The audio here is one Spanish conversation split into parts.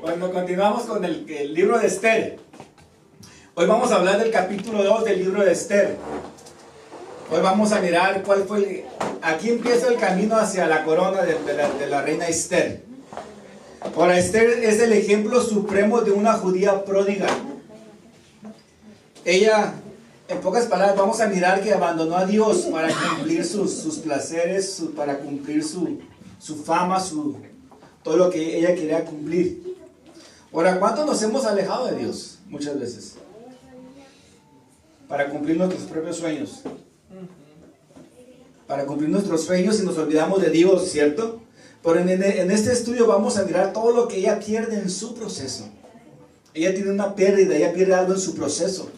Bueno, continuamos con el libro de Esther. Hoy vamos a hablar del capítulo 2 del libro de Esther. Hoy vamos a mirar cuál fue aquí empieza el camino hacia la corona de la reina Esther. Ahora, Esther es el ejemplo supremo de una judía pródiga. Ella, en pocas palabras, vamos a mirar que abandonó a Dios para cumplir sus placeres, para cumplir su fama, todo lo que ella quería cumplir. Ahora, ¿cuántos nos hemos alejado de Dios? Muchas veces. Para cumplir nuestros propios sueños. Para cumplir nuestros sueños y nos olvidamos de Dios, ¿cierto? Pero en este estudio vamos a mirar todo lo que ella pierde en su proceso. Ella tiene una pérdida, ella pierde algo en su proceso.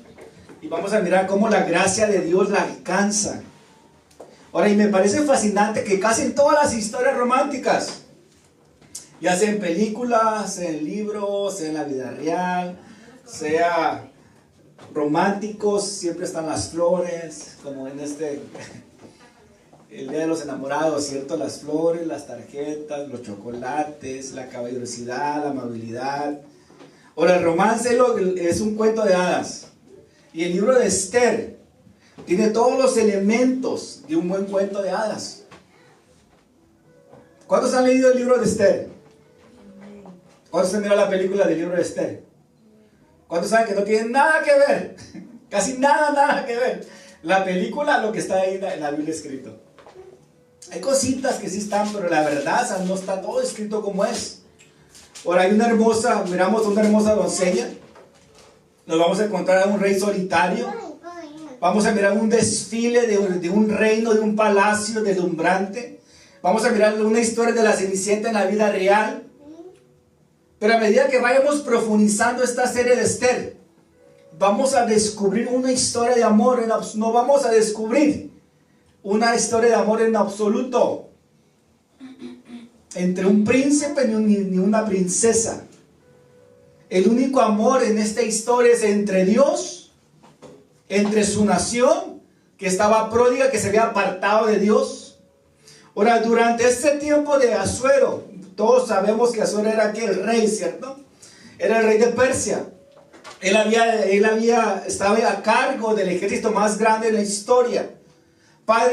Y vamos a mirar cómo la gracia de Dios la alcanza. Ahora, y me parece fascinante que casi en todas las historias románticas, ya sea en películas, sea en libros, sea en la vida real, sea románticos, siempre están las flores, como en el Día de los Enamorados, ¿cierto? Las flores, las tarjetas, los chocolates, la caballerosidad, la amabilidad. Ahora, el romance es un cuento de hadas. Y el libro de Esther tiene todos los elementos de un buen cuento de hadas. ¿Cuántos han leído el libro de Esther? ¿Cuántos han mirado la película del libro de Esther? ¿Cuántos saben que no tiene nada que ver? Casi nada que ver. La película, lo que está ahí en la Biblia escrito. Hay cositas que sí están, pero la verdad, o sea, no está todo escrito como es. Ahora hay miramos una hermosa doncella. Nos vamos a encontrar a un rey solitario. Vamos a mirar un desfile de un reino, de un palacio deslumbrante. Vamos a mirar una historia de la Cenicienta en la vida real. Pero a medida que vayamos profundizando esta serie de Esther, vamos a descubrir una historia de amor. No vamos a descubrir una historia de amor en absoluto entre un príncipe ni una princesa. El único amor en esta historia es entre Dios, entre su nación, que estaba pródiga, que se había apartado de Dios. Ahora, durante este tiempo de Asuero, todos sabemos que Asuero era el rey, ¿cierto? Era el rey de Persia. Él estaba a cargo del ejército más grande de la historia.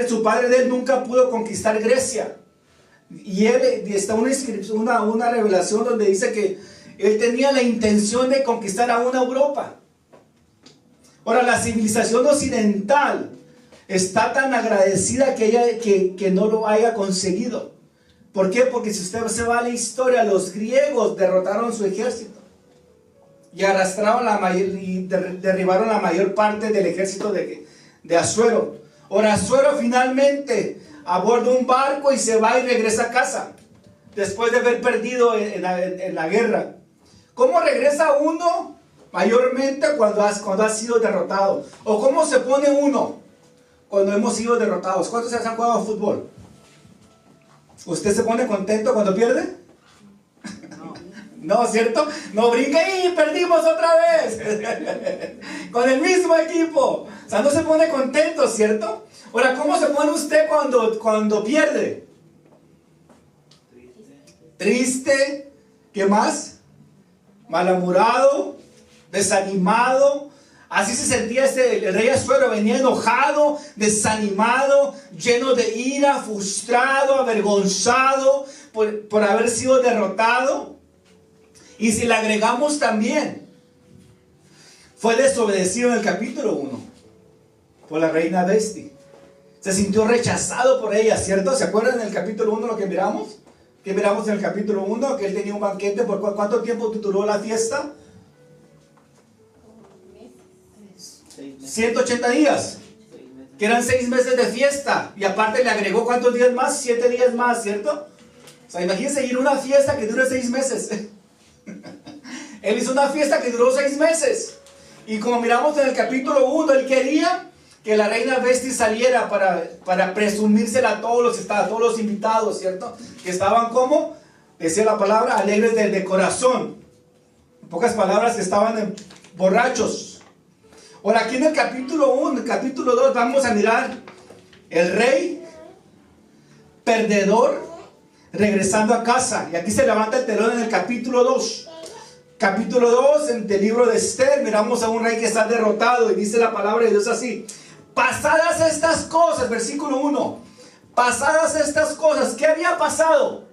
Su padre de él nunca pudo conquistar Grecia. Y está una revelación donde dice que él tenía la intención de conquistar a una Europa. Ahora, la civilización occidental está tan agradecida que no lo haya conseguido. ¿Por qué? Porque si usted se va a la historia, los griegos derrotaron su ejército y arrastraron derribaron la mayor parte del ejército de Asuero. Ahora, Asuero finalmente aborda un barco y se va y regresa a casa después de haber perdido en la guerra. ¿Cómo regresa uno? Mayormente cuando ha sido derrotado. ¿O cómo se pone uno cuando hemos sido derrotados? ¿Cuántos se han jugado fútbol? ¿Usted se pone contento cuando pierde? No, ¿cierto? No brinca y perdimos otra vez. Con el mismo equipo. O sea, no se pone contento, ¿cierto? Ahora, ¿cómo se pone usted cuando pierde? Triste. ¿Qué más? Malhumorado, desanimado. Así se sentía el rey Asuero. Venía enojado, desanimado, lleno de ira, frustrado, avergonzado por haber sido derrotado. Y si le agregamos también, fue desobedecido en el capítulo 1 por la reina Vesti. Se sintió rechazado por ella, ¿cierto? ¿Se acuerdan en el capítulo 1 lo que miramos? ¿Qué miramos en el capítulo 1? Que él tenía un banquete. ¿Por cuánto tiempo duró la fiesta? 180 días. Que eran 6 meses de fiesta. Y aparte le agregó ¿cuántos días más? 7 días más, ¿cierto? O sea, imagínense ir a una fiesta que dure 6 meses. Él hizo una fiesta que duró 6 meses. Y como miramos en el capítulo 1, él quería que la reina Vesti saliera para presumírsela a todos los invitados, ¿cierto? Que estaban como, decía la palabra, alegres de corazón. En pocas palabras, que estaban borrachos. Ahora, aquí en el capítulo 1, el capítulo 2, vamos a mirar el rey perdedor regresando a casa. Y aquí se levanta el telón en el capítulo 2. Capítulo 2 del libro de Esther, miramos a un rey que está derrotado y dice la palabra de Dios así: pasadas estas cosas, versículo 1, pasadas estas cosas, ¿qué había pasado?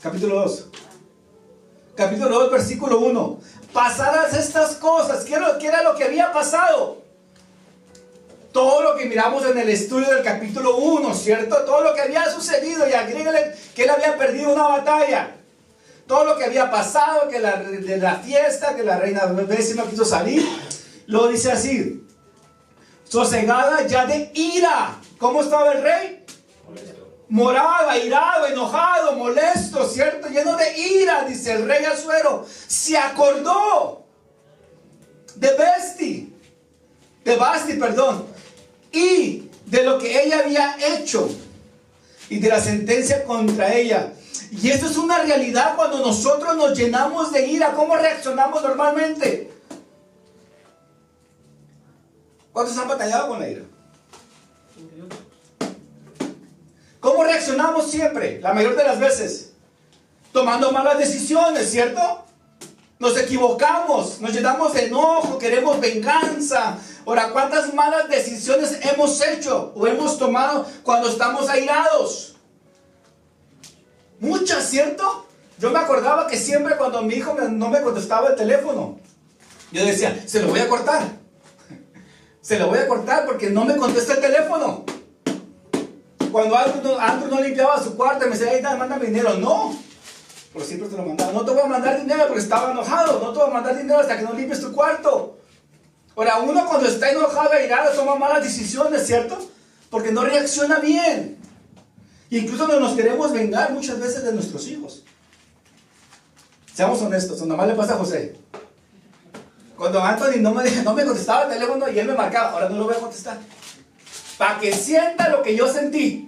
Capítulo 2. Capítulo 2, versículo 1. Pasadas estas cosas, ¿qué era lo que había pasado? Todo lo que miramos en el estudio del capítulo 1, ¿cierto? Todo lo que había sucedido, y agrégale que él había perdido una batalla. Todo lo que había pasado, que de la fiesta, que la reina Besi no quiso salir. Lo dice así: sosegada ya de ira. ¿Cómo estaba el rey? Morado, airado, enojado, molesto, ¿cierto? Lleno de ira, dice el rey Asuero. Se acordó de Basti, perdón, y de lo que ella había hecho y de la sentencia contra ella. Y eso es una realidad cuando nosotros nos llenamos de ira. ¿Cómo reaccionamos normalmente? ¿Cuántos han batallado con la ira? ¿Cómo reaccionamos siempre? La mayor de las veces tomando malas decisiones, ¿cierto? Nos equivocamos, nos llenamos de enojo, queremos venganza. Ahora, ¿cuántas malas decisiones hemos hecho o hemos tomado cuando estamos airados? Muchas, ¿cierto? Yo me acordaba que siempre cuando mi hijo no me contestaba el teléfono, yo decía, se lo voy a cortar. Se lo voy a cortar porque no me contesta el teléfono. Cuando Andrew no limpiaba su cuarto, me decía, hey, mándame dinero. No, pero siempre te lo mandaba. No te voy a mandar dinero porque estaba enojado. No te voy a mandar dinero hasta que no limpies tu cuarto. Ahora, uno cuando está enojado, airado, toma malas decisiones, ¿cierto? Porque no reacciona bien. Incluso nos queremos vengar muchas veces de nuestros hijos. Seamos honestos, nomás le pasa a José. Cuando Anthony no me contestaba el teléfono y él me marcaba, ahora no lo voy a contestar. Para que sienta lo que yo sentí.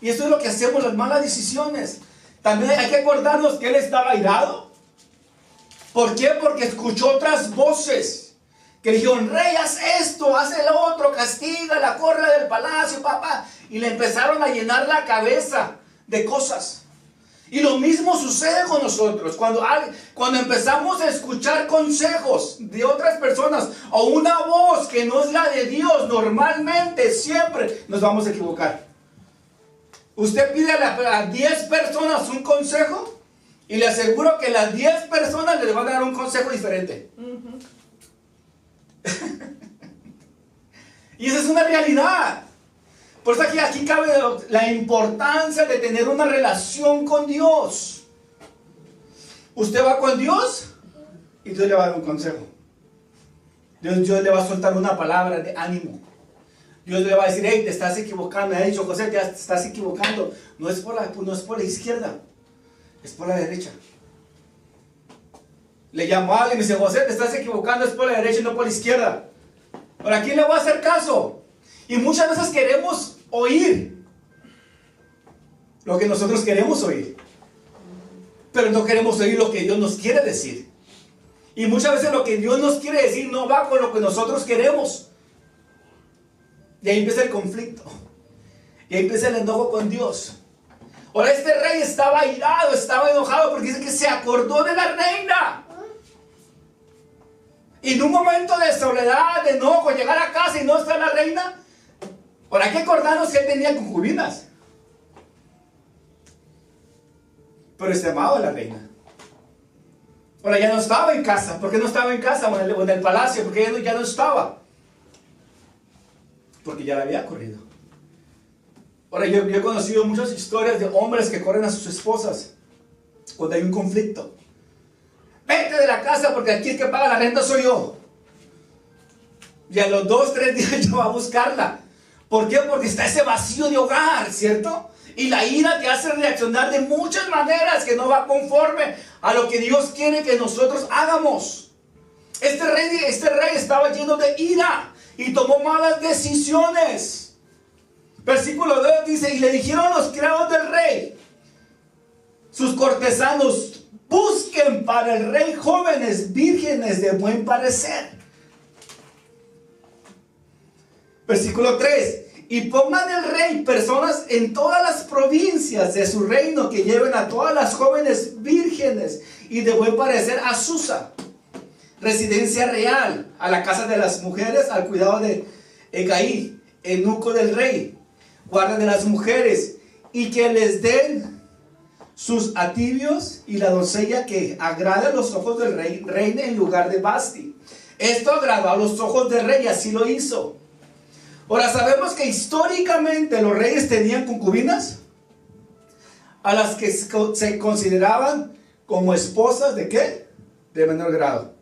Y eso es lo que hacemos, las malas decisiones. También hay que acordarnos que él estaba airado. ¿Por qué? Porque escuchó otras voces que le dijeron, rey, haz esto, haz el otro, castígala, corre del palacio, papá. Y le empezaron a llenar la cabeza de cosas. Y lo mismo sucede con nosotros. Cuando empezamos a escuchar consejos de otras personas o una voz que no es la de Dios, normalmente, siempre nos vamos a equivocar. Usted pide a 10 personas un consejo y le aseguro que las 10 personas le van a dar un consejo diferente. Y esa es una realidad. Por eso aquí cabe la importancia de tener una relación con Dios. Usted va con Dios y Dios le va a dar un consejo. Dios le va a soltar una palabra de ánimo. Dios le va a decir, hey, te estás equivocando. Me ha dicho, José, te estás equivocando. No es por la izquierda, es por la derecha. Le llamó a alguien y me dice, José, te estás equivocando, es por la derecha y no por la izquierda. ¿Para quién le va a hacer caso? Y muchas veces queremos oír lo que nosotros queremos oír, pero no queremos oír lo que Dios nos quiere decir. Y muchas veces lo que Dios nos quiere decir no va con lo que nosotros queremos. Y ahí empieza el conflicto. Y ahí empieza el enojo con Dios. Ahora este rey estaba airado, estaba enojado porque dice que se acordó de la reina. Y en un momento de soledad, de enojo, llegar a casa y no está la reina. Ahora hay que acordarnos que él tenía concubinas. Pero se amaba a la reina. Ahora ya no estaba en casa. ¿Por qué no estaba en casa o en el palacio? Porque ya no estaba. Porque ya la había corrido. Ahora yo he conocido muchas historias de hombres que corren a sus esposas cuando hay un conflicto. Vete de la casa porque aquí el que paga la renta soy yo. Y a los 2, 3 días yo voy a buscarla. ¿Por qué? Porque está ese vacío de hogar, ¿cierto? Y la ira te hace reaccionar de muchas maneras que no va conforme a lo que Dios quiere que nosotros hagamos. Este rey estaba lleno de ira y tomó malas decisiones. Versículo 2 dice, y le dijeron los criados del rey, sus cortesanos, busquen para el rey jóvenes vírgenes de buen parecer. Versículo 3, Y pongan el rey personas en todas las provincias de su reino que lleven a todas las jóvenes vírgenes y de buen parecer a Susa, residencia real, a la casa de las mujeres, al cuidado de Hegai, eunuco del rey, guarda de las mujeres, y que les den sus atibios, y la doncella que agrade a los ojos del rey reine en lugar de Vasti. Esto agradó a los ojos del rey y así lo hizo. Ahora sabemos que históricamente los reyes tenían concubinas a las que se consideraban como esposas de ¿qué? De menor grado.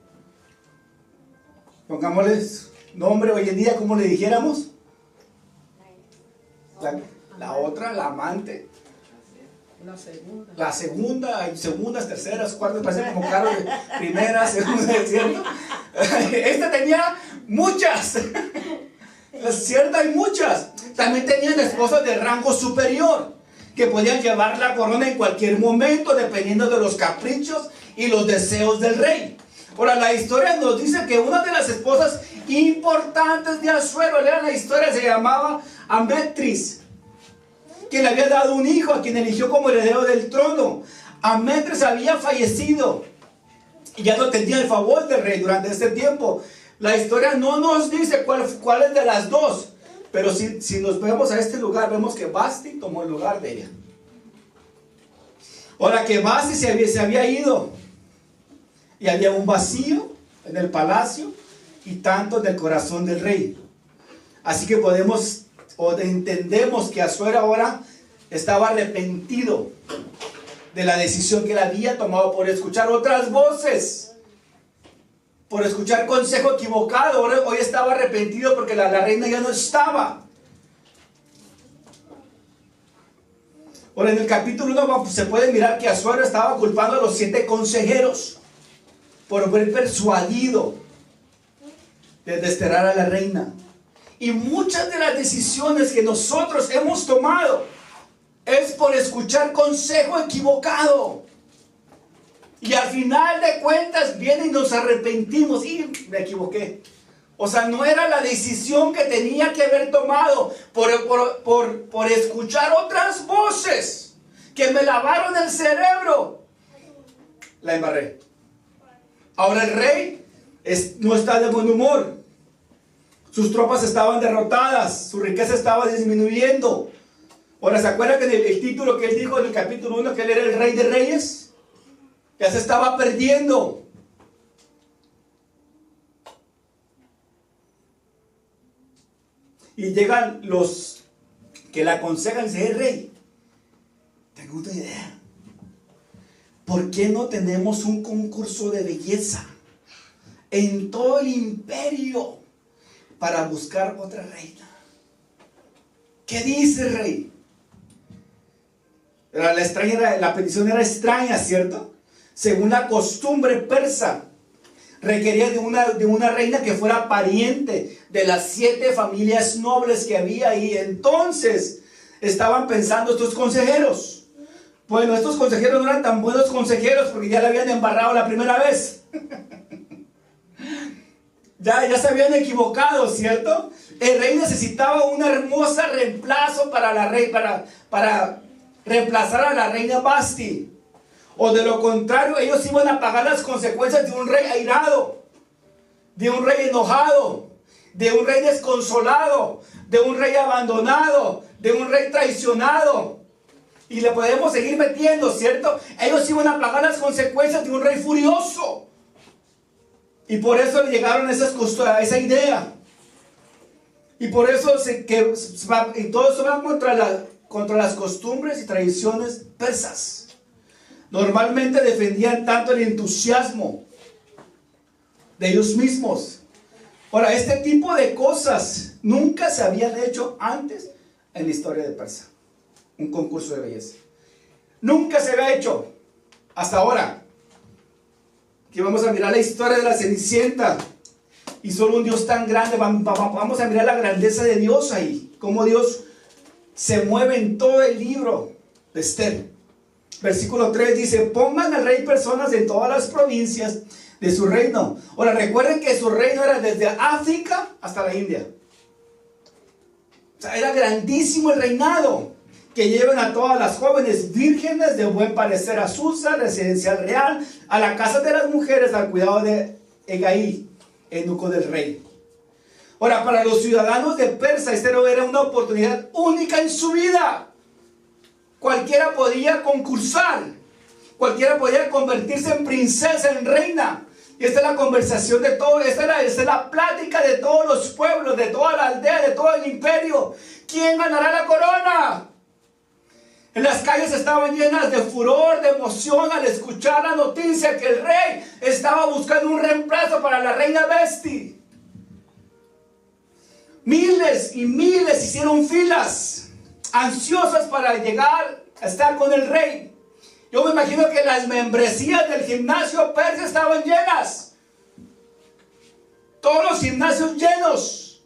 Pongámosles nombre hoy en día, ¿cómo le dijéramos? La otra, la amante. La segunda, hay segundas, terceras, cuartas, parece como carro de primera, segunda, ¿cierto? Esta tenía muchas. Es cierto, hay muchas. También tenían esposas de rango superior que podían llevar la corona en cualquier momento dependiendo de los caprichos y los deseos del rey. Ahora, la historia nos dice que una de las esposas importantes de Asuero, lean la historia, se llamaba Ametris, quien le había dado un hijo a quien eligió como heredero del trono. Ametris había fallecido y ya no tenía el favor del rey durante este tiempo. La historia no nos dice cuál es de las dos, pero si nos vemos a este lugar, vemos que Vasti tomó el lugar de ella. Ahora que Vasti se había ido y había un vacío en el palacio y tanto en el corazón del rey. Así que entendemos que Asuero ahora estaba arrepentido de la decisión que él había tomado por escuchar otras voces, por escuchar consejo equivocado. Hoy estaba arrepentido porque la reina ya no estaba. Ahora en el capítulo 1 se puede mirar que Asuero estaba culpando a los 7 consejeros por haber persuadido de desterrar a la reina. Y muchas de las decisiones que nosotros hemos tomado es por escuchar consejo equivocado. Y al final de cuentas viene y nos arrepentimos. Y me equivoqué. O sea, no era la decisión que tenía que haber tomado por escuchar otras voces que me lavaron el cerebro. La embarré. Ahora el rey no está de buen humor. Sus tropas estaban derrotadas, su riqueza estaba disminuyendo. Ahora, ¿se acuerdan que el título que él dijo en el capítulo 1 que él era el rey de reyes? Ya se estaba perdiendo. Y llegan los que le aconsejan y dicen: rey, tengo una idea. ¿Por qué no tenemos un concurso de belleza en todo el imperio para buscar otra reina? ¿Qué dice, rey? La petición era extraña, ¿cierto? Según la costumbre persa, requería de una reina que fuera pariente de las 7 familias nobles que había ahí. Entonces estaban pensando estos consejeros. Bueno, estos consejeros no eran tan buenos consejeros porque ya le habían embarrado la primera vez. Ya se habían equivocado, ¿cierto? El rey necesitaba una hermosa reemplazo para reemplazar a la reina Vasti. O de lo contrario, ellos iban a pagar las consecuencias de un rey airado, de un rey enojado, de un rey desconsolado, de un rey abandonado, de un rey traicionado. Y le podemos seguir metiendo, ¿cierto? Ellos iban a pagar las consecuencias de un rey furioso. Y por eso le llegaron a esa idea. Y por eso todo eso va contra las costumbres y tradiciones persas. Normalmente defendían tanto el entusiasmo de ellos mismos. Ahora, este tipo de cosas nunca se habían hecho antes en la historia de Persia. Un concurso de belleza. Nunca se había hecho hasta ahora. Aquí vamos a mirar la historia de la Cenicienta. Y solo un Dios tan grande. Vamos a mirar la grandeza de Dios ahí. Cómo Dios se mueve en todo el libro de Esther. Versículo 3 dice: pongan al rey personas en todas las provincias de su reino. Ahora recuerden que su reino era desde África hasta la India. O sea, era grandísimo el reinado. Que lleven a todas las jóvenes vírgenes de buen parecer a Susa, residencial real, a la casa de las mujeres, al cuidado de Hegai, eunuco del rey. Ahora, para los ciudadanos de Persia, esta era una oportunidad única en su vida. Cualquiera podía concursar, cualquiera podía convertirse en princesa, en reina. Y esta es la conversación de todos, esta es la plática de todos los pueblos, de toda la aldea, de todo el imperio. ¿Quién ganará la corona? En las calles estaban llenas de furor, de emoción al escuchar la noticia que el rey estaba buscando un reemplazo para la reina Vesti. Miles y miles hicieron filas, ansiosas para llegar a estar con el rey. Yo me imagino que las membresías del gimnasio persa estaban llenas. Todos los gimnasios llenos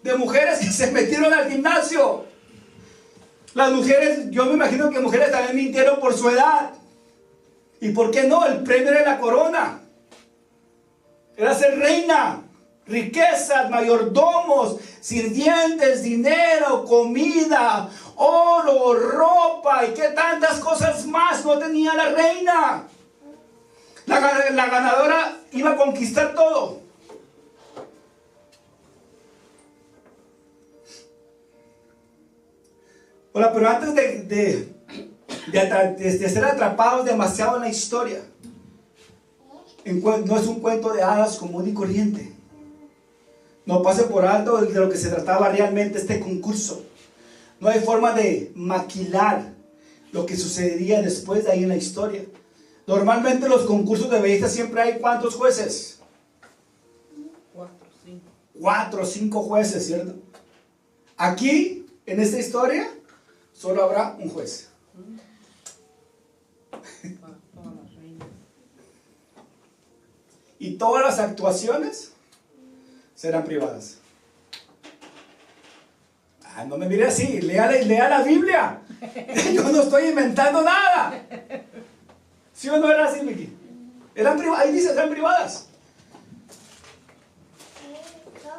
de mujeres que se metieron al gimnasio. Las mujeres, yo me imagino que mujeres también mintieron por su edad. ¿Y por qué no? El premio era la corona. Era ser reina. Riquezas, mayordomos, sirvientes, dinero, comida, oro, ropa y qué tantas cosas más no tenía la reina. La ganadora iba a conquistar todo. Ahora, pero antes de ser atrapados demasiado en la historia, no es un cuento de hadas común y corriente. No pase por alto de lo que se trataba realmente este concurso. No hay forma de maquilar lo que sucedería después de ahí en la historia. Normalmente los concursos de belleza siempre hay ¿cuántos jueces? 4 o 5 jueces, ¿cierto? Aquí, en esta historia, solo habrá un juez. Y todas las actuaciones serán privadas. No me mire así, lea la Biblia. Yo no estoy inventando nada. ¿Sí o no era así, Miki? Ahí dice, eran privadas.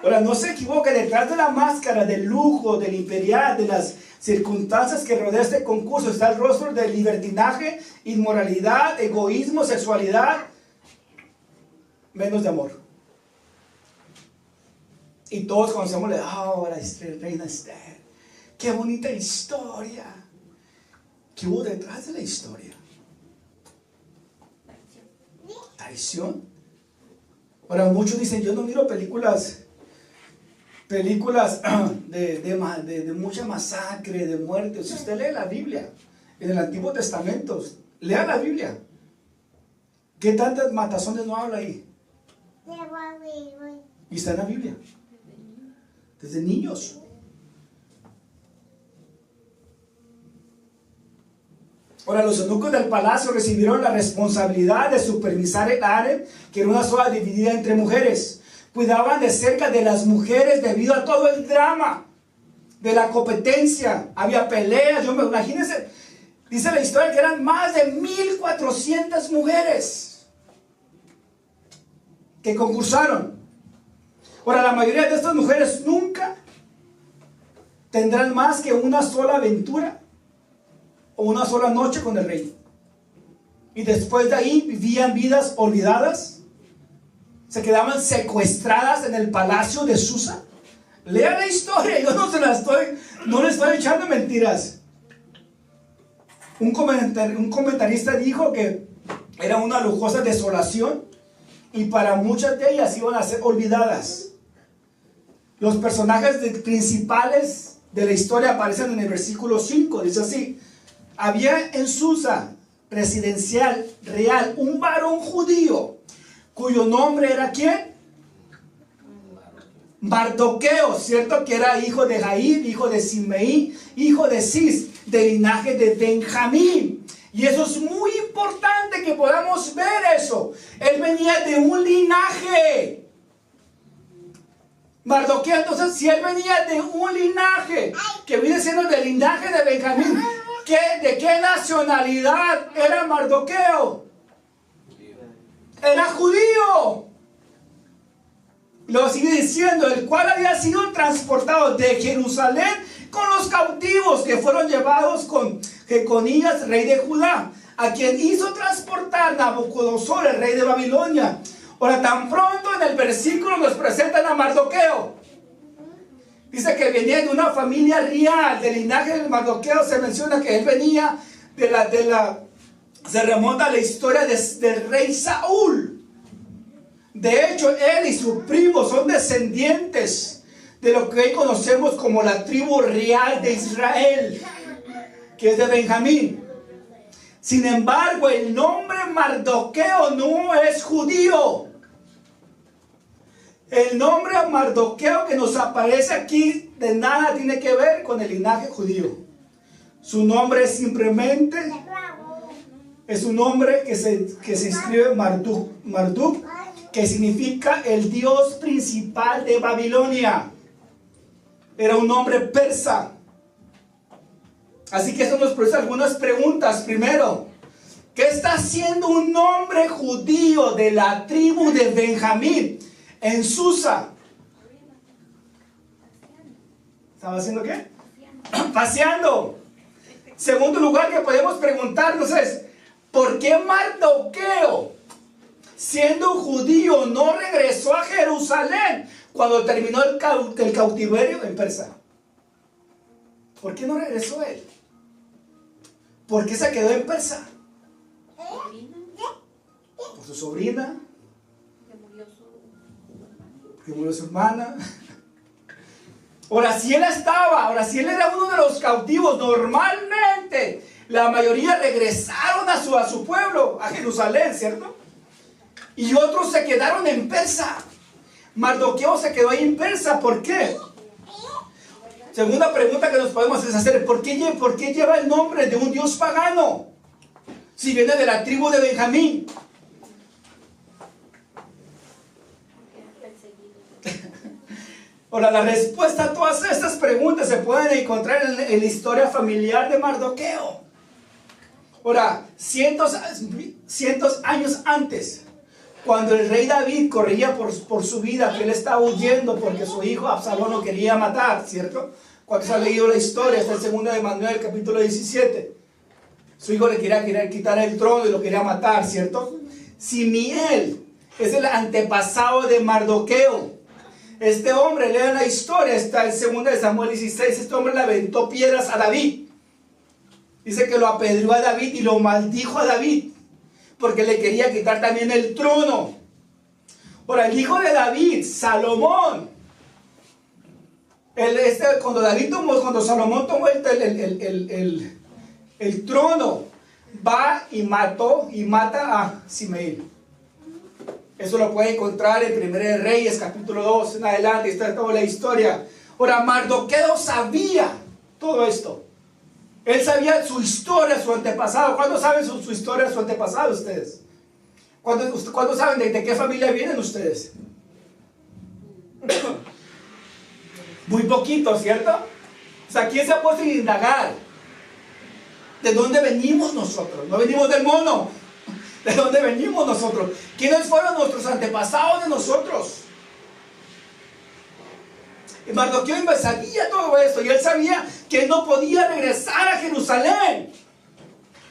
Ahora, no se equivoque, detrás de la máscara del lujo, del imperial, de las circunstancias que rodean este concurso, está el rostro del libertinaje, inmoralidad, egoísmo, sexualidad, menos de amor. Y todos conocemos ahora reina Esther. Qué bonita historia. ¿Qué hubo detrás de la historia? Traición. Ahora muchos dicen, yo no miro películas de mucha masacre, de muerte. Si usted lee la Biblia, en el Antiguo Testamento, lea la Biblia. ¿Qué tantas matazones no habla ahí? Y está en la Biblia. Desde niños. Ahora, los eunucos del palacio recibieron la responsabilidad de supervisar el harem, que era una zona dividida entre mujeres. Cuidaban de cerca de las mujeres debido a todo el drama de la competencia. Había peleas, imagínense, dice la historia que eran más de 1400 mujeres que concursaron. Ahora, la mayoría de estas mujeres nunca tendrán más que una sola aventura o una sola noche con el rey. Y después de ahí vivían vidas olvidadas. Se quedaban secuestradas en el palacio de Susa. Lea la historia, yo no le estoy echando mentiras. Un comentarista dijo que era una lujosa desolación y para muchas de ellas iban a ser olvidadas. Los personajes principales de la historia aparecen en el versículo 5. Dice así: había en Susa, residencial real, un varón judío, cuyo nombre era ¿quién? Mardoqueo, ¿cierto? Que era hijo de Jair, hijo de Simei, hijo de Cis, del linaje de Benjamín. Y eso es muy importante que podamos ver eso. Él venía de un linaje. Mardoqueo, entonces, si él venía de un linaje que viene siendo del linaje de Benjamín, ¿de qué nacionalidad era Mardoqueo? Era judío. Y luego sigue diciendo, el cual había sido transportado de Jerusalén con los cautivos que fueron llevados con Jeconías, rey de Judá, a quien hizo transportar Nabucodonosor, el rey de Babilonia. Ahora, tan pronto en el versículo nos presentan a Mardoqueo. Dice que venía de una familia real, del linaje de Mardoqueo. Se menciona que él venía se remonta a la historia del rey Saúl. De hecho, él y su primo son descendientes de lo que hoy conocemos como la tribu real de Israel, que es de Benjamín. Sin embargo, el nombre Mardoqueo no es judío. El nombre Mardoqueo que nos aparece aquí de nada tiene que ver con el linaje judío. Su nombre es simplemente, es un nombre que se escribe Marduk, que significa el dios principal de Babilonia. Era un nombre persa. Así que eso nos produce algunas preguntas. Primero, ¿qué está haciendo un nombre judío de la tribu de Benjamín en Susa? ¿Estaba haciendo qué? Paseando. Segundo lugar que podemos preguntarnos es, ¿por qué Mardoqueo, siendo judío, no regresó a Jerusalén cuando terminó el cautiverio en Persa? ¿Por qué no regresó él? ¿Por qué se quedó en Persa? Por su sobrina. Porque murió su hermana. Ahora, si él era uno de los cautivos, normalmente la mayoría regresaron a su pueblo, a Jerusalén, ¿cierto? Y otros se quedaron en Persa. Mardoqueo se quedó ahí en Persa. ¿Por qué? Segunda pregunta que nos podemos hacer, ¿por qué lleva el nombre de un dios pagano? Si viene de la tribu de Benjamín. Ahora, la respuesta a todas estas preguntas se pueden encontrar en la historia familiar de Mardoqueo. Ahora, cientos años antes, cuando el rey David corría por su vida, que él estaba huyendo porque su hijo Absalón lo quería matar, ¿cierto? Cuando se ha leído la historia, está en 2 de Manuel, capítulo 17. Su hijo le quería quitar el trono y lo quería matar, ¿cierto? Simiel es el antepasado de Mardoqueo. Este hombre, lean la historia, está en 2 de Samuel 16, este hombre le aventó piedras a David. Dice que lo apedreó a David y lo maldijo a David, porque le quería quitar también el trono. Ahora, el hijo de David, Salomón, cuando Salomón tomó el trono, va y mata a Simeí. Eso lo puede encontrar en 1 de Reyes, capítulo 2, en adelante, está toda la historia. Ahora, Mardoqueo sabía todo esto. Él sabía su historia, su antepasado. ¿Cuándo saben su historia, su antepasado ustedes? ¿Cuándo saben de qué familia vienen ustedes? Muy poquito, ¿cierto? O sea, ¿quién se ha puesto a indagar? ¿De dónde venimos nosotros? No venimos del mono. ¿De dónde venimos nosotros? ¿Quiénes fueron nuestros antepasados de nosotros? Y Mardoqueo sabía todo esto, y él sabía que no podía regresar a Jerusalén,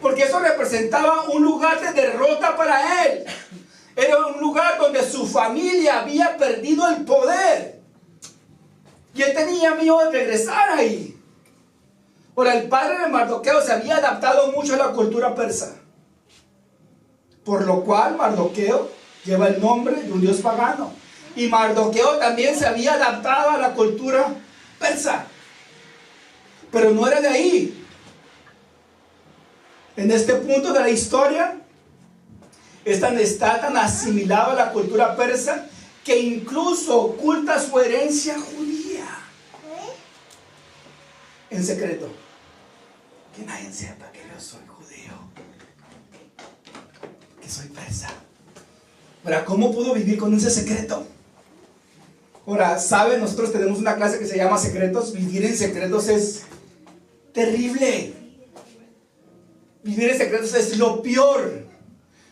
porque eso representaba un lugar de derrota para él. Era un lugar donde su familia había perdido el poder, y él tenía miedo de regresar ahí. Ahora, el padre de Mardoqueo se había adaptado mucho a la cultura persa, por lo cual Mardoqueo lleva el nombre de un dios pagano. Y Mardoqueo también se había adaptado a la cultura persa, pero no era de ahí. En este punto de la historia está tan asimilado a la cultura persa que incluso oculta su herencia judía en secreto. Que nadie sepa que yo soy judío, que soy persa. Ahora, ¿cómo pudo vivir con ese secreto? Ahora, ¿saben? Nosotros tenemos una clase que se llama secretos. Vivir en secretos es terrible. Vivir en secretos es lo peor.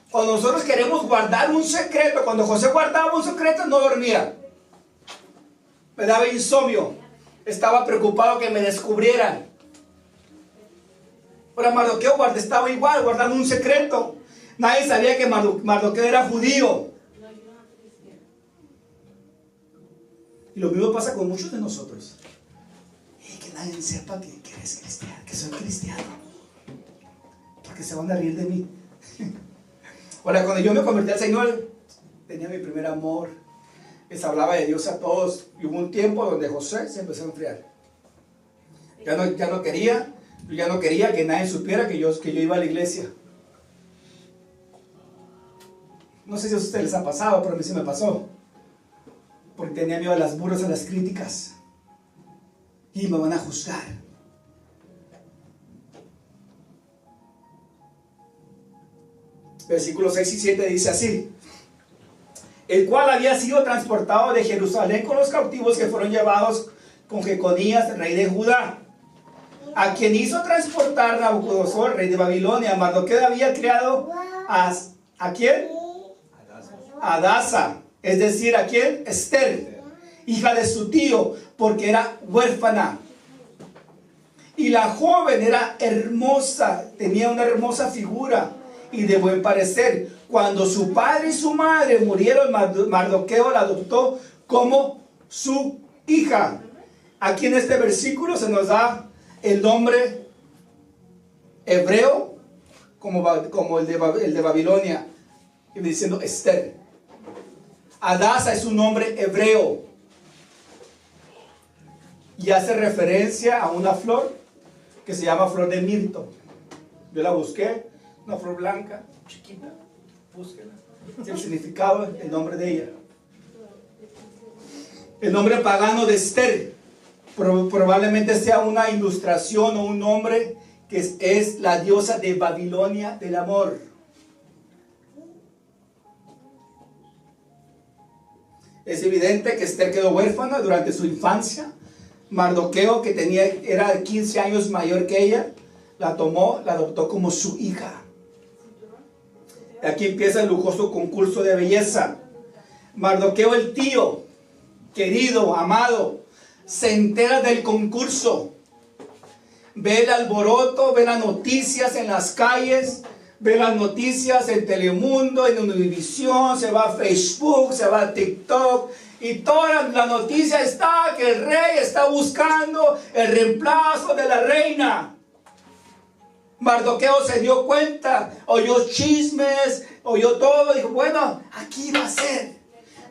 Cuando nosotros queremos guardar un secreto, cuando José guardaba un secreto, no dormía. Me daba insomnio. Estaba preocupado que me descubrieran. Ahora Mardoqueo estaba igual, guardando un secreto. Nadie sabía que Mardoqueo era judío. Y lo mismo pasa con muchos de nosotros. Y que nadie sepa que eres cristiano, que soy cristiano. Porque se van a reír de mí. Ahora, cuando yo me convertí al Señor, tenía mi primer amor. Les hablaba de Dios a todos. Y hubo un tiempo donde José se empezó a enfriar. Ya no quería que nadie supiera que yo iba a la iglesia. No sé si a ustedes les ha pasado, pero a mí sí me pasó. Porque tenía miedo a las burlas, a las críticas. Y me van a juzgar. Versículos 6 y 7 dice así: el cual había sido transportado de Jerusalén con los cautivos que fueron llevados con Jeconías, rey de Judá, a quien hizo transportar Nabucodonosor, rey de Babilonia. Mardoqueo había criado ¿a quién? Adasa, es decir, ¿a quién? Esther, hija de su tío, porque era huérfana. Y la joven era hermosa, tenía una hermosa figura y de buen parecer. Cuando su padre y su madre murieron, Mardoqueo la adoptó como su hija. Aquí en este versículo se nos da el nombre hebreo como el de Babilonia, y diciendo Esther. Adasa es un nombre hebreo y hace referencia a una flor que se llama flor de mirto. Yo la busqué, una flor blanca, chiquita, búsquela. Es el significado, el nombre de ella. El nombre pagano de Esther probablemente sea una ilustración o un nombre que es la diosa de Babilonia del amor. Es evidente que Esther quedó huérfana durante su infancia. Mardoqueo, que era 15 años mayor que ella, la adoptó como su hija. Aquí empieza el lujoso concurso de belleza. Mardoqueo, el tío, querido, amado, se entera del concurso. Ve el alboroto, ve las noticias en las calles, ve las noticias en Telemundo, en Univisión, se va a Facebook, se va a TikTok, y toda la noticia está que el rey está buscando el reemplazo de la reina. Mardoqueo se dio cuenta, oyó chismes, oyó todo, dijo, bueno, aquí va a ser.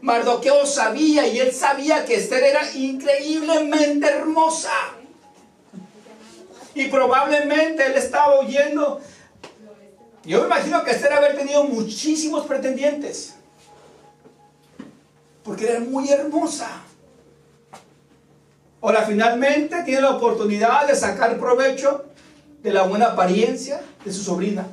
Mardoqueo sabía, y él sabía que Esther era increíblemente hermosa. Y probablemente él estaba oyendo. Yo me imagino que Esther haber tenido muchísimos pretendientes, porque era muy hermosa. Ahora finalmente tiene la oportunidad de sacar provecho de la buena apariencia de su sobrina.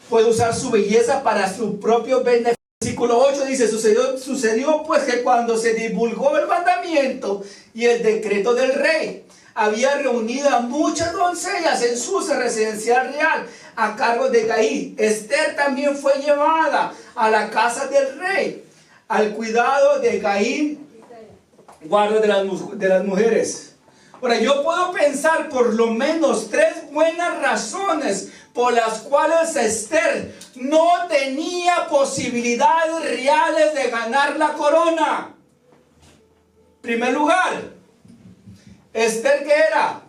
Puede usar su belleza para su propio beneficio. Versículo 8 dice, sucedió pues que cuando se divulgó el mandamiento y el decreto del rey, había reunido a muchas doncellas en su residencia real a cargo de Gaí. Esther también fue llevada a la casa del rey, al cuidado de Gaí, guarda de las mujeres. Ahora, yo puedo pensar por lo menos 3 buenas razones por las cuales Esther no tenía posibilidades reales de ganar la corona. En primer lugar, Esther, ¿qué era?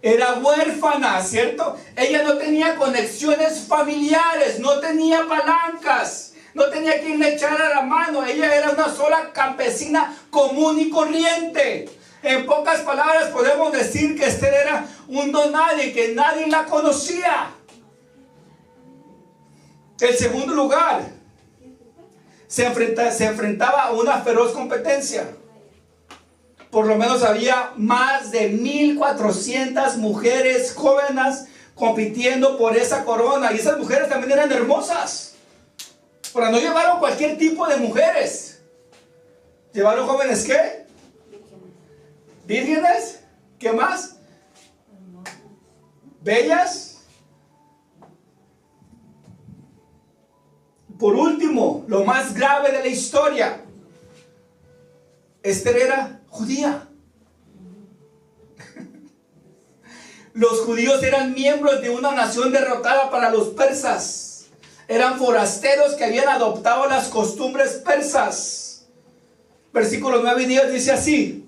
Era huérfana, ¿cierto? Ella no tenía conexiones familiares, no tenía palancas, no tenía quien le echara la mano. Ella era una sola campesina común y corriente. En pocas palabras podemos decir que Esther era un don nadie, que nadie la conocía. En segundo lugar, se enfrentaba a una feroz competencia. Por lo menos había más de 1,400 mujeres jóvenes compitiendo por esa corona. Y esas mujeres también eran hermosas. Pero no llevaron cualquier tipo de mujeres. ¿Llevaron jóvenes qué? ¿Vírgenes? ¿Qué más? ¿Bellas? Por último, lo más grave de la historia. Esther era judía. Los judíos eran miembros de una nación derrotada para los persas. Eran forasteros que habían adoptado las costumbres persas. Versículos 9 y 10 dice así: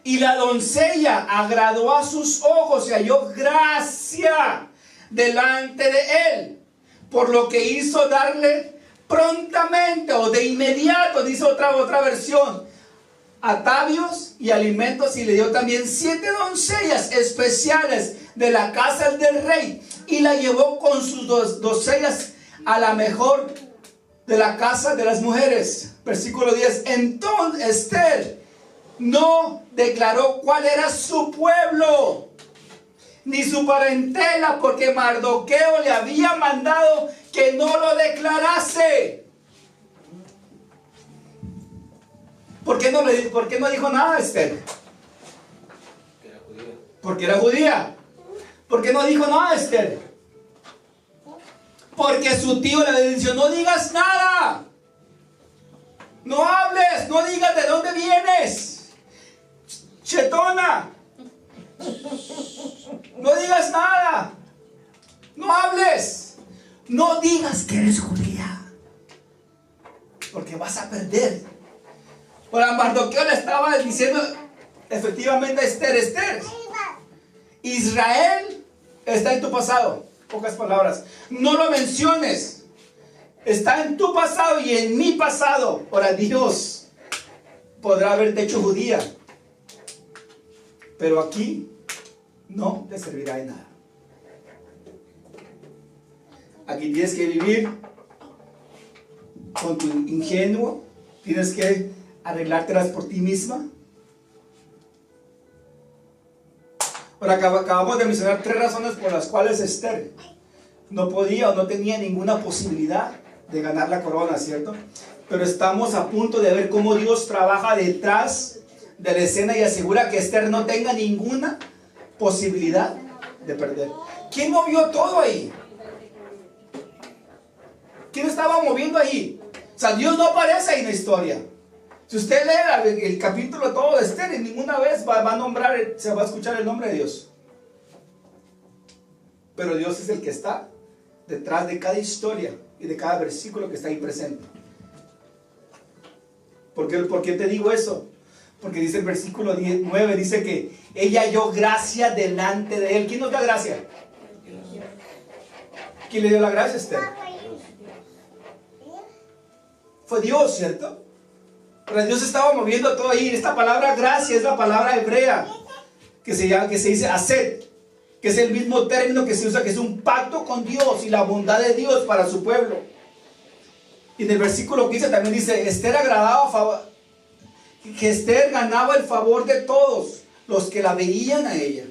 y la doncella agradó a sus ojos y halló gracia delante de él, por lo que hizo darle prontamente o de inmediato, dice otra versión, atavios y alimentos, y le dio también 7 doncellas especiales de la casa del rey, y la llevó con sus doncellas a la mejor de la casa de las mujeres. Versículo 10. Entonces Esther no declaró cuál era su pueblo ni su parentela, porque Mardoqueo le había mandado que no lo declarase. ¿Por qué no dijo nada, Esther? Porque era judía. ¿Por qué no dijo nada, Esther? Porque su tío le dijo: no digas nada, no hables, no digas de dónde vienes, chetona, no digas nada, no hables, no digas que eres judía, porque vas a perder. Ahora Mardoqueo le estaba diciendo efectivamente a Esther: Esther, Israel está en tu pasado. Pocas palabras, no lo menciones. Está en tu pasado y en mi pasado. Ahora Dios podrá haberte hecho judía, pero aquí no te servirá de nada. Aquí tienes que vivir con tu ingenuo. Tienes que arreglártelas por ti misma. Ahora acabamos de mencionar 3 razones por las cuales Esther no podía o no tenía ninguna posibilidad de ganar la corona, ¿cierto? Pero estamos a punto de ver cómo Dios trabaja detrás de la escena y asegura que Esther no tenga ninguna posibilidad de perder. ¿Quién movió todo ahí? ¿Quién estaba moviendo ahí? O sea, Dios no aparece ahí en la historia. Si usted lee el capítulo todo de Esther, en ninguna vez va a nombrar, se va a escuchar el nombre de Dios. Pero Dios es el que está detrás de cada historia y de cada versículo que está ahí presente. ¿Por qué te digo eso? Porque dice el versículo 9, dice que ella halló gracia delante de él. ¿Quién nos da gracia? ¿Quién le dio la gracia a Esther? Fue Dios, ¿cierto? Pero Dios estaba moviendo todo ahí. Esta palabra gracia es la palabra hebrea que se dice ased, que es el mismo término que se usa, que es un pacto con Dios y la bondad de Dios para su pueblo. Y en el versículo 15 también dice: Esther que Esther ganaba el favor de todos los que la veían a ella.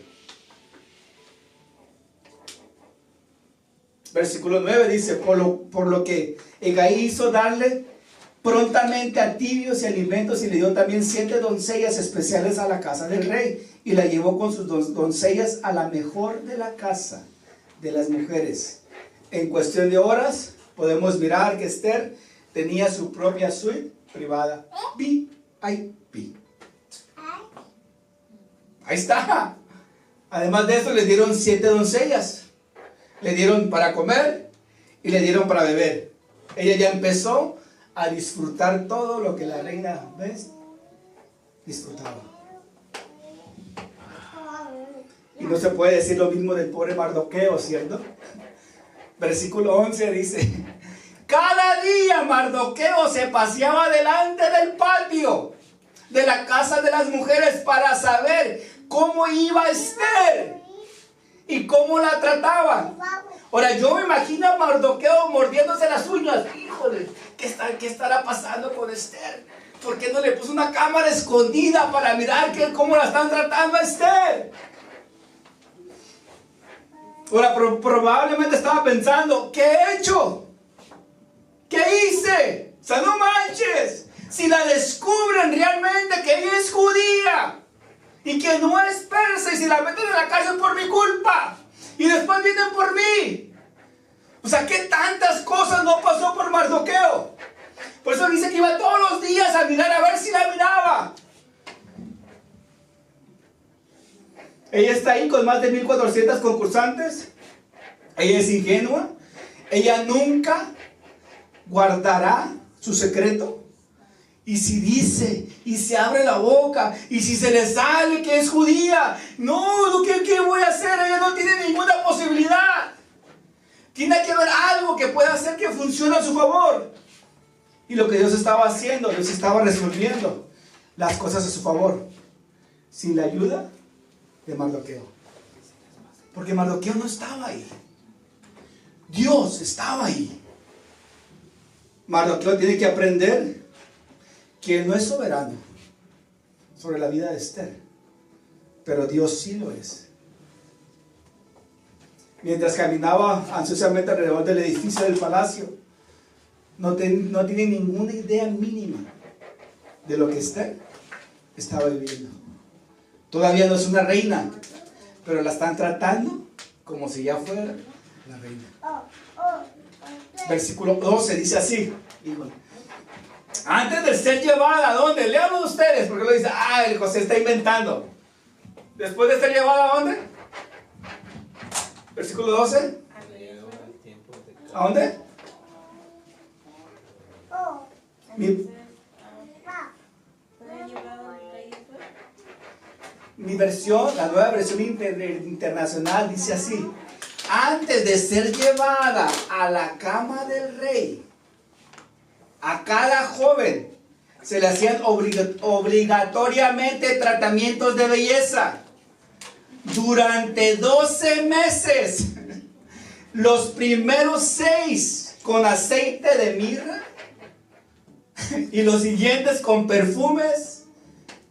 Versículo 9 dice: por lo que Hegai hizo darle prontamente a tibios y alimentos, y le dio también 7 doncellas especiales a la casa del rey, y la llevó con sus doncellas a la mejor de la casa de las mujeres. En cuestión de horas podemos mirar que Esther tenía su propia suite privada, VIP. Ahí está. Además de eso, le dieron 7 doncellas. Le dieron para comer y le dieron para beber. Ella ya empezó a disfrutar todo lo que la reina, ¿ves?, disfrutaba. Y no se puede decir lo mismo del pobre Mardoqueo, ¿cierto? Versículo 11 dice: cada día Mardoqueo se paseaba delante del patio de la casa de las mujeres para saber cómo iba Esther y cómo la trataban. Ahora yo me imagino a Mardoqueo mordiéndose las uñas. Híjole, ¿qué estará pasando con Esther? ¿Por qué no le puso una cámara escondida para mirar cómo la están tratando a Esther? Ahora probablemente estaba pensando: ¿qué he hecho? ¿Qué hice? O sea, no manches. Si la descubren realmente que ella es judía y que no es persa, y si la meten en la cárcel por mi culpa y después vienen por mí. O sea, ¿qué tantas cosas no pasó por Mardoqueo? Por eso dice que iba todos los días a mirar a ver si la miraba. Ella está ahí con más de 1400 concursantes. Ella es ingenua. Ella nunca guardará su secreto. Y si dice, y se abre la boca, y si se le sale que es judía, no, ¿qué voy a hacer? Ella no tiene ninguna posibilidad. Tiene que haber algo que pueda hacer que funcione a su favor. Y lo que Dios estaba haciendo, Dios estaba resolviendo las cosas a su favor, sin la ayuda de Mardoqueo. Porque Mardoqueo no estaba ahí. Dios estaba ahí. Mardoqueo tiene que aprender que no es soberano sobre la vida de Esther, pero Dios sí lo es. Mientras caminaba ansiosamente alrededor del edificio del palacio, no tiene ninguna idea mínima de lo que Esther estaba viviendo. Todavía no es una reina, pero la están tratando como si ya fuera la reina. Versículo 12 dice así, híjole. Antes de ser llevada, ¿a dónde? Leamos ustedes, porque lo dice, el José está inventando. Después de ser llevada, ¿a dónde? Versículo 12. ¿A dónde? Mi versión, la nueva versión internacional dice así: antes de ser llevada a la cama del rey, a cada joven se le hacían obligatoriamente tratamientos de belleza durante 12 meses. Los primeros 6 con aceite de mirra y los siguientes con perfumes,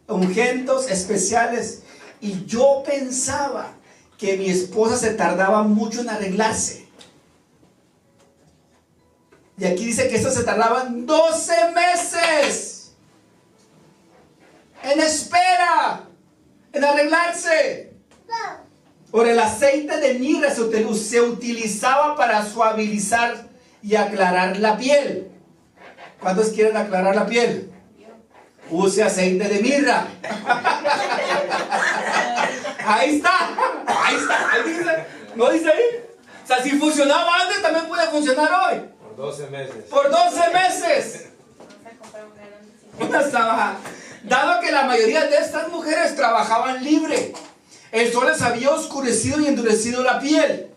ungüentos especiales. Y yo pensaba que mi esposa se tardaba mucho en arreglarse. Y aquí dice que esto se tardaban 12 meses en espera, en arreglarse. Por el aceite de mirra se utilizaba para suavizar y aclarar la piel. ¿Cuántos quieren aclarar la piel? Use aceite de mirra. Ahí está. Ahí dice. ¿No dice ahí? O sea, si funcionaba antes, también puede funcionar hoy. Por 12 meses. Por 12 meses. Dado que la mayoría de estas mujeres trabajaban libre, el sol les había oscurecido y endurecido la piel.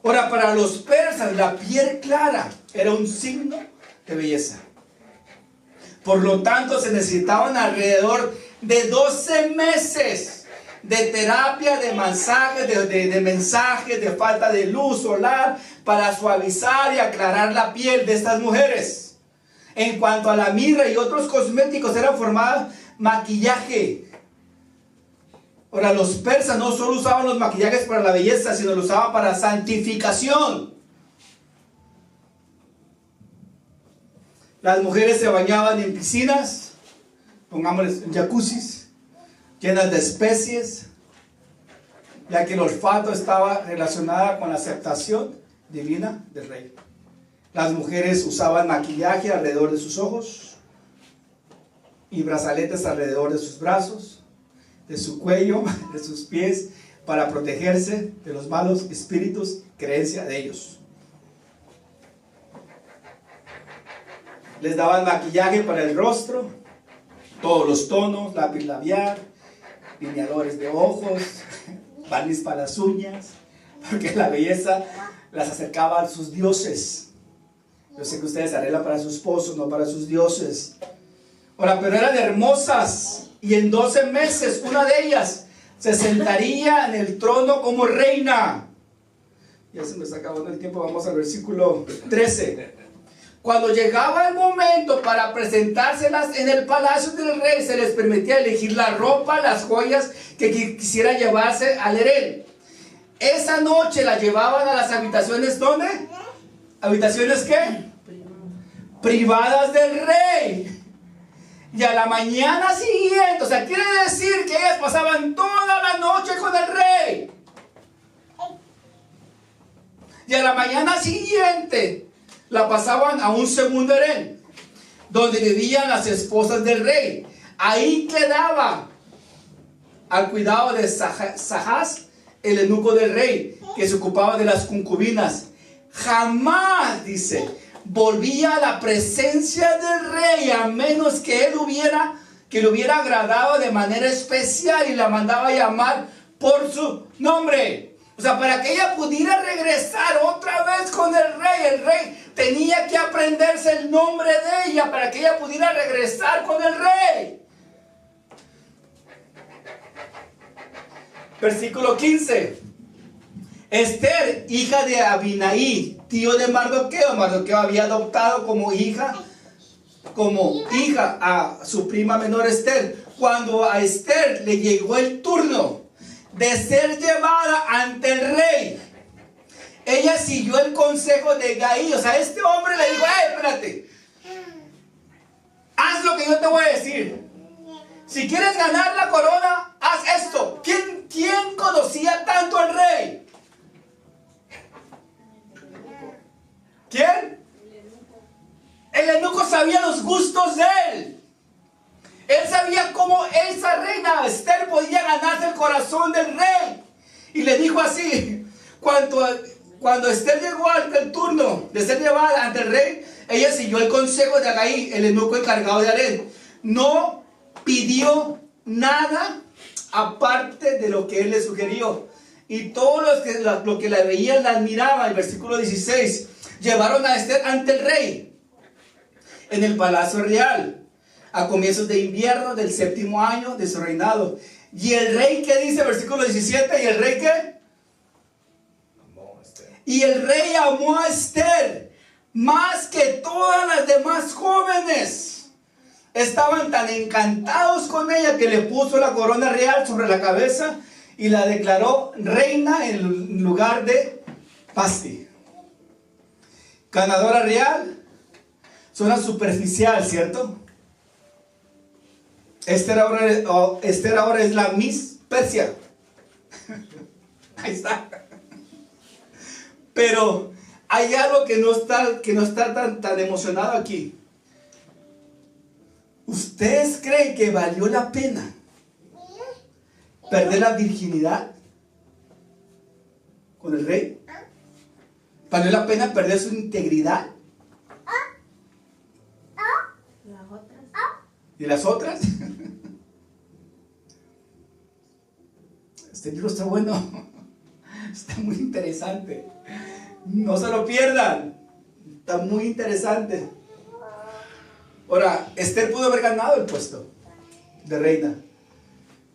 Ahora, para los persas, la piel clara era un signo de belleza. Por lo tanto, se necesitaban alrededor de 12 meses de terapia, de masajes, de mensajes, de falta de luz solar, para suavizar y aclarar la piel de estas mujeres. En cuanto a la mirra y otros cosméticos, era formado maquillaje. Ahora, los persas no solo usaban los maquillajes para la belleza, sino lo usaban para santificación. Las mujeres se bañaban en piscinas, pongámosles en jacuzzis, llenas de especies, ya que el olfato estaba relacionado con la aceptación divina del rey. Las mujeres usaban maquillaje alrededor de sus ojos y brazaletes alrededor de sus brazos, de su cuello, de sus pies, para protegerse de los malos espíritus, creencia de ellos. Les daban maquillaje para el rostro, todos los tonos, lápiz labial, lineadores de ojos, barniz para las uñas, porque la belleza las acercaba a sus dioses. Yo sé que ustedes arreglan para sus esposos, no para sus dioses. Ahora, pero eran hermosas, y en 12 meses una de ellas se sentaría en el trono como reina. Ya se me está acabando el tiempo, vamos al versículo 13. Cuando llegaba el momento para presentárselas en el palacio del rey, se les permitía elegir la ropa, las joyas que quisiera llevarse al harén. Esa noche la llevaban a las habitaciones, ¿dónde? ¿Habitaciones qué? Privadas del rey. Y a la mañana siguiente, o sea, quiere decir que ellas pasaban toda la noche con el rey. Y a la mañana siguiente la pasaban a un segundo harén. donde vivían las esposas del rey. Ahí quedaba al cuidado de Sahaz, el eunuco del rey, que se ocupaba de las concubinas. Jamás, dice, volvía a la presencia del rey, a menos que le hubiera agradado de manera especial y la mandaba a llamar por su nombre. O sea, para que ella pudiera regresar otra vez con el rey tenía que aprenderse el nombre de ella para que ella pudiera regresar con el rey. Versículo 15. Esther, hija de Abinaí, tío de Mardoqueo. Mardoqueo había adoptado como hija a su prima menor Esther. Cuando a Esther le llegó el turno de ser llevada ante el rey, ella siguió el consejo de Gaí. O sea, este hombre le dijo: espérate, haz lo que yo te voy a decir. Si quieres ganar la corona, haz esto. ¿Quién conocía tanto al rey? ¿Quién? El eunuco sabía los gustos de él. Él sabía cómo esa reina Esther podía ganarse el corazón del rey. Y le dijo así: cuando Esther llegó al turno de ser llevada ante el rey, ella siguió el consejo de Agaí, el eunuco encargado de harén. No pidió nada aparte de lo que él le sugirió. Y todos los que la veían la admiraban. El versículo 16. Llevaron a Esther ante el rey en el palacio real a comienzos de invierno del 7º año de su reinado. Y el rey, ¿qué dice? Versículo 17. ¿Y el rey qué? Y el rey amó a Esther más que todas las demás jóvenes. Estaban tan encantados con ella que le puso la corona real sobre la cabeza y la declaró reina en lugar de Vasti. Ganadora real. Suena superficial, ¿cierto? Esther ahora es la Miss Persia. Ahí está. Pero hay algo que no está tan emocionado aquí. ¿Ustedes creen que valió la pena perder la virginidad con el rey? ¿Valió la pena perder su integridad? ¿Y las otras? Este libro está bueno. Está muy interesante. No se lo pierdan. Está muy interesante. Ahora, Esther pudo haber ganado el puesto de reina,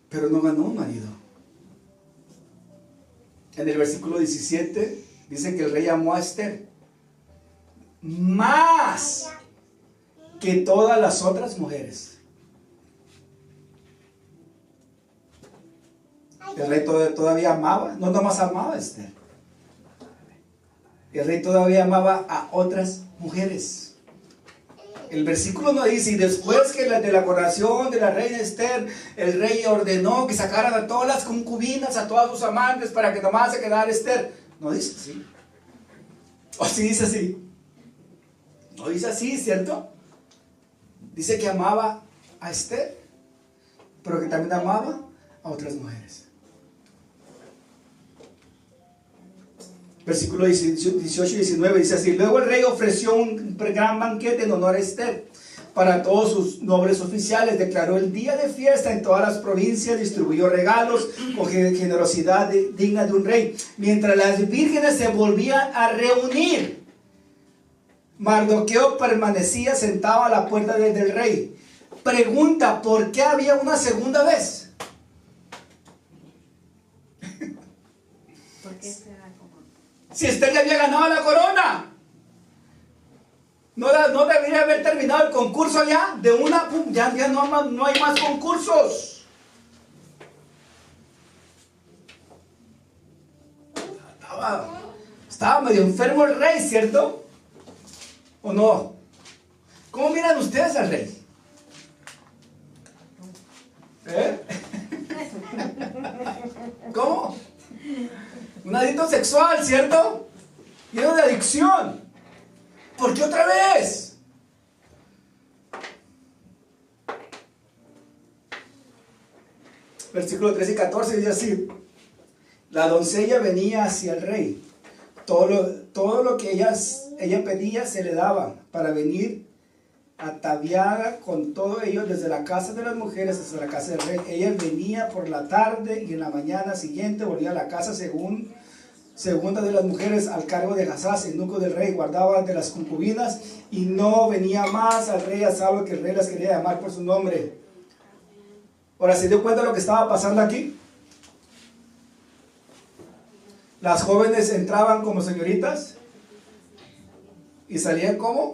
pero no ganó un marido. En el versículo 17 dice que el rey amó a Esther más que todas las otras mujeres. El rey todavía amaba, no nomás amaba a Esther. El rey todavía amaba a otras mujeres. El versículo no dice: y después que de la coronación de la reina Esther, el rey ordenó que sacaran a todas las concubinas, a todos sus amantes, para que nomás se quedara Esther. No dice así. O sí dice así. No dice así, ¿cierto? Dice que amaba a Esther, pero que también amaba a otras mujeres. Versículo 18 y 19 dice así: luego el rey ofreció un gran banquete en honor a Esther para todos sus nobles oficiales, declaró el día de fiesta en todas las provincias, distribuyó regalos con generosidad digna de un rey. Mientras las vírgenes se volvían a reunir, Mardoqueo permanecía sentado a la puerta del rey. Pregunta: ¿por qué había una segunda vez? ¿Por qué será como? Si Esther le había ganado la corona, ¿no debería haber terminado el concurso ya? De una, pum, ya no hay más concursos. Estaba medio enfermo el rey, ¿cierto? ¿O no? ¿Cómo miran ustedes al rey? ¿Eh? ¿Cómo? Un adicto sexual, ¿cierto? Lleno de adicción. ¿Por qué otra vez? versículo 13 y 14 dice así: la doncella venía hacia el rey. Todo lo que ella pedía se le daba para venir ataviada con todo ello desde la casa de las mujeres hasta la casa del rey. Ella venía por la tarde y en la mañana siguiente volvía a la casa segunda de las mujeres al cargo de Hasaz, eunuco del rey, guardaba de las concubinas, y no venía más al rey a salvo que el rey las quería llamar por su nombre. Ahora, ¿se dio cuenta de lo que estaba pasando aquí? Las jóvenes entraban como señoritas y salían como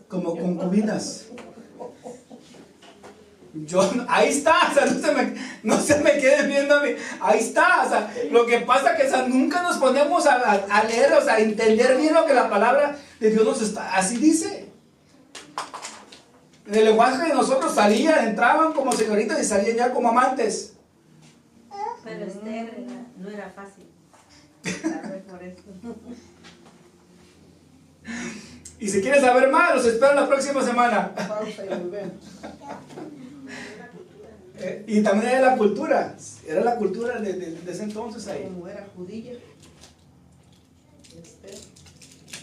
concubinas. Ahí está, o sea, no se me queden viendo a mí. Ahí está, o sea, lo que pasa es que, o sea, nunca nos ponemos a leer, o sea, a entender bien lo que la palabra de Dios nos está, así dice. En el lenguaje de nosotros salían, entraban como señoritas y salían ya como amantes. Pero Esther no era fácil. Por eso. Y si quieres saber más, los espero la próxima semana. Y también era la cultura de ese entonces ahí. Como era judía.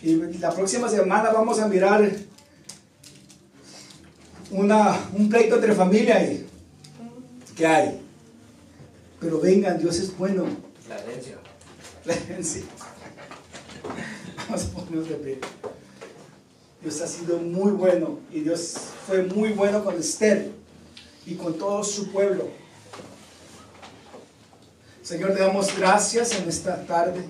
Y la próxima semana vamos a mirar un pleito entre familia ahí. ¿Qué hay? Pero vengan, Dios es bueno. La herencia. La herencia. Vamos a ponernos de pie. Dios ha sido muy bueno, y Dios fue muy bueno con Esther y con todo su pueblo. Señor, te damos gracias en esta tarde.